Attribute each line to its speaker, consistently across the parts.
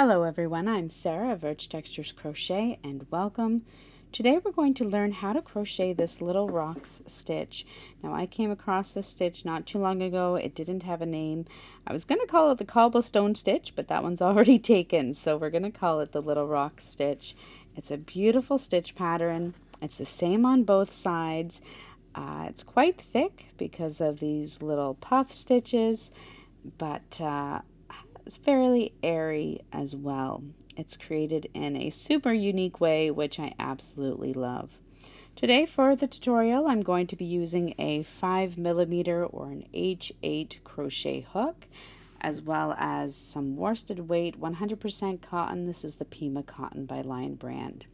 Speaker 1: Hello everyone, I'm Sarah of Bowltech Crochet and welcome. Today we're going to learn how to crochet this little rocks stitch. Now I came across this stitch not too long ago. It didn't have a name. I was going to call it the cobblestone stitch, but that one's already taken, so we're going to call it the little rocks stitch. It's a beautiful stitch pattern. It's the same on both sides. It's quite thick because of these little puff stitches, but it's fairly airy as well. It's created in a super unique way, which I absolutely love. Today for the tutorial, I'm going to be using a 5mm or an H8 crochet hook, as well as some worsted weight 100% cotton. This is the Pima Cotton by Lion brand.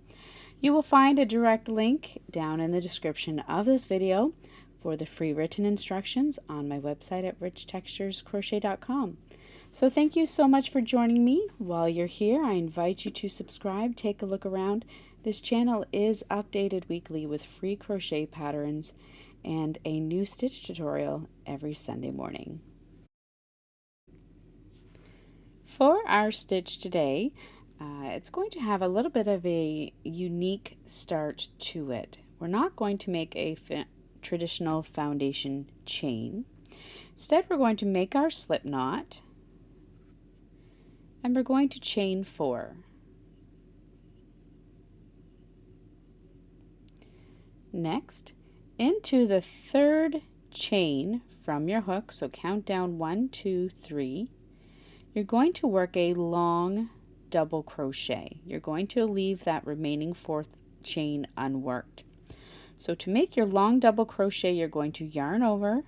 Speaker 1: You will find a direct link down in the description of this video for the free written instructions on my website at richtexturescrochet.com. So thank you so much for joining me. While you're here, I invite you to subscribe, take a look around. This channel is updated weekly with free crochet patterns and a new stitch tutorial every Sunday morning. For our stitch today, it's going to have a little bit of a unique start to it. We're not going to make a traditional foundation chain. Instead, we're going to make our slip knot, and we're going to chain 4. Next, into the third chain from your hook, so count down 1, 2, 3, you're going to work a long double crochet. You're going to leave that remaining 4th chain unworked. So to make your long double crochet, you're going to yarn over,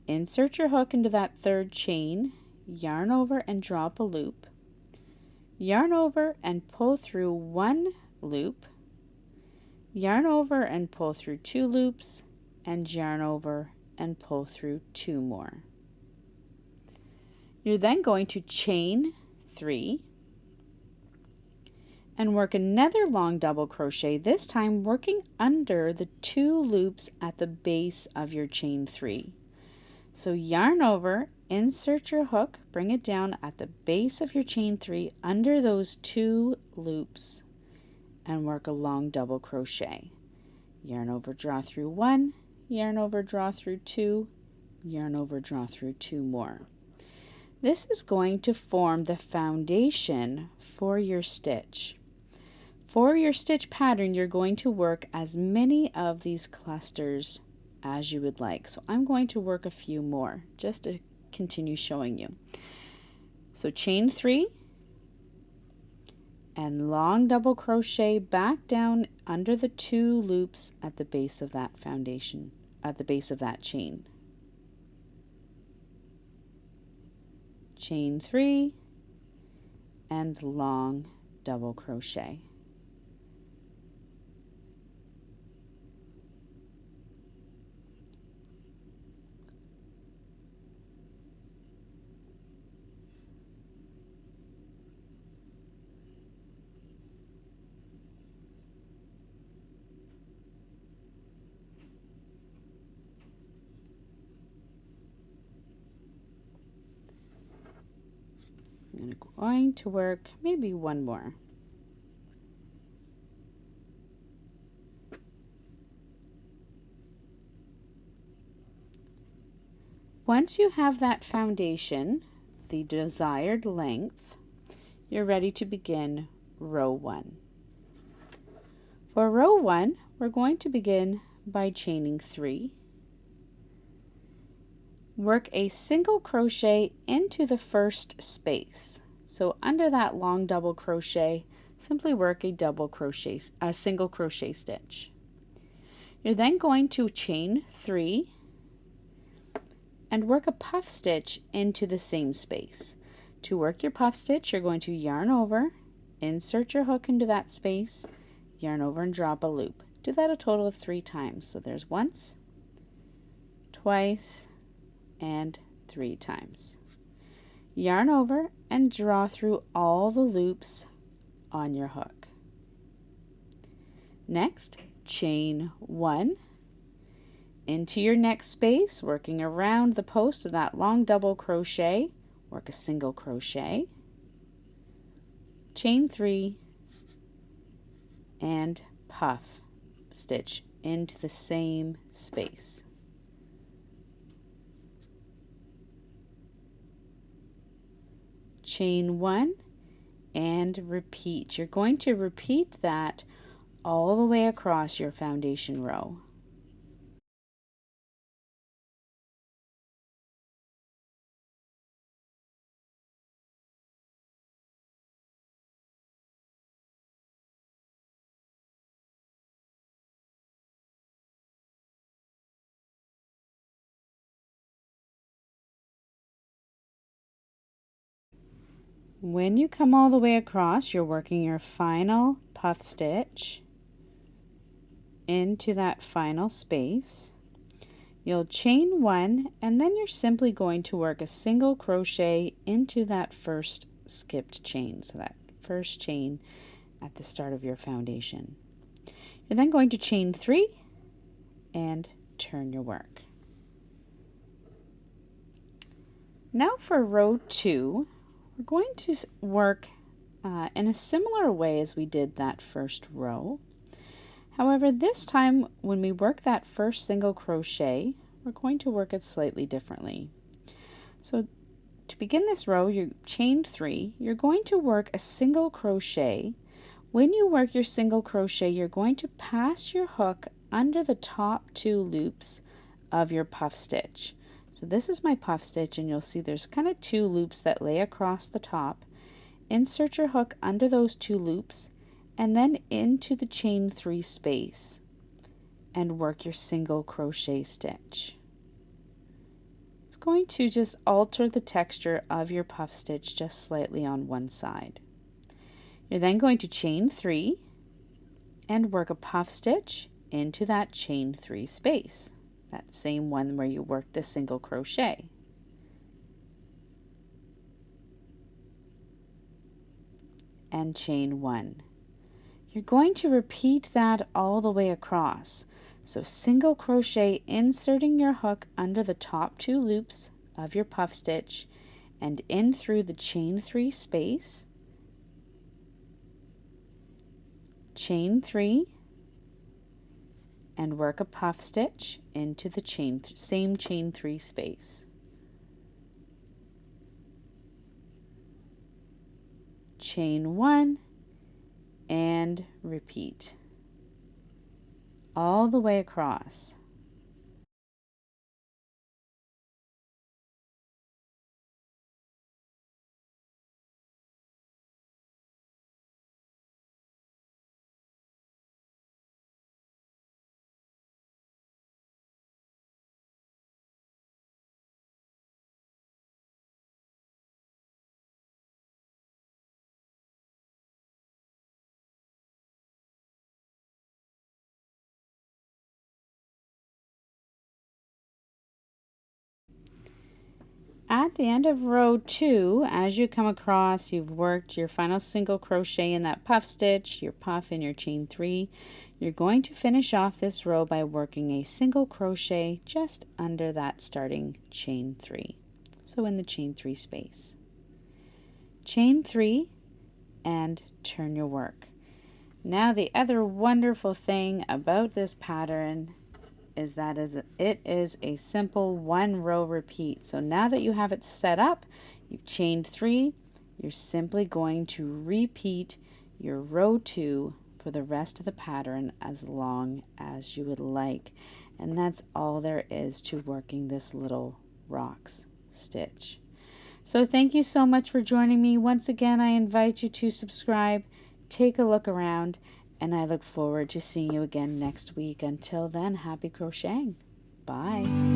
Speaker 1: insert your hook into that 3rd chain, yarn over and drop a loop, yarn over and pull through 1 loop, yarn over and pull through 2 loops, and yarn over and pull through 2 more. You're then going to chain 3 and work another long double crochet, this time working under the 2 loops at the base of your chain 3. So yarn over, insert your hook, bring it down at the base of your chain 3 under those 2 loops and work a long double crochet. Yarn over, draw through 1, yarn over, draw through 2, yarn over, draw through 2 more. This is going to form the foundation for your stitch. For your stitch pattern, you're going to work as many of these clusters as you would like. So I'm going to work a few more just to continue showing you. So chain 3 and long double crochet back down under the 2 loops at the base of that foundation, at the base of that chain. Chain 3 and long double crochet. I'm going to work maybe 1 more. Once you have that foundation, the desired length, you're ready to begin row 1. For row 1, we're going to begin by chaining 3. Work a single crochet into the first space. So under that long double crochet, simply work a single crochet stitch. You're then going to chain 3 and work a puff stitch into the same space. To work your puff stitch, you're going to yarn over, insert your hook into that space, yarn over and drop a loop. Do that a total of 3 times. So there's once, twice, and 3 times. Yarn over and draw through all the loops on your hook. Next, chain 1 into your next space, working around the post of that long double crochet, work a single crochet, chain 3, and puff stitch into the same space. Chain 1 and repeat. You're going to repeat that all the way across your foundation row. When you come all the way across, you're working your final puff stitch into that final space. You'll chain 1 and then you're simply going to work a single crochet into that first skipped chain, so that first chain at the start of your foundation. You're then going to chain 3 and turn your work. Now for row 2, we're going to work in a similar way as we did that first row. However, this time when we work that first single crochet, we're going to work it slightly differently. So to begin this row, you chained 3, you're going to work a single crochet. When you work your single crochet, you're going to pass your hook under the top 2 loops of your puff stitch. So this is my puff stitch, and you'll see there's kind of 2 loops that lay across the top. Insert your hook under those 2 loops and then into the chain 3 space and work your single crochet stitch. It's going to just alter the texture of your puff stitch just slightly on one side. You're then going to chain 3 and work a puff stitch into that chain 3 space, that same one where you worked the single crochet. And chain 1. You're going to repeat that all the way across. So single crochet, inserting your hook under the top 2 loops of your puff stitch and in through the chain 3 space, chain 3, and work a puff stitch into the same chain 3 space. Chain 1 and repeat all the way across. At the end of row 2, as you come across, you've worked your final single crochet in that puff stitch, your puff in your chain 3. You're going to finish off this row by working a single crochet just under that starting chain 3. So in the chain 3 space. Chain 3 and turn your work. Now the other wonderful thing about this pattern is that it is a simple 1 row repeat. So now that you have it set up, you've chained 3, you're simply going to repeat your row 2 for the rest of the pattern as long as you would like. And that's all there is to working this little rocks stitch. So thank you so much for joining me. Once again, I invite you to subscribe, take a look around, and I look forward to seeing you again next week. Until then, happy crocheting. Bye.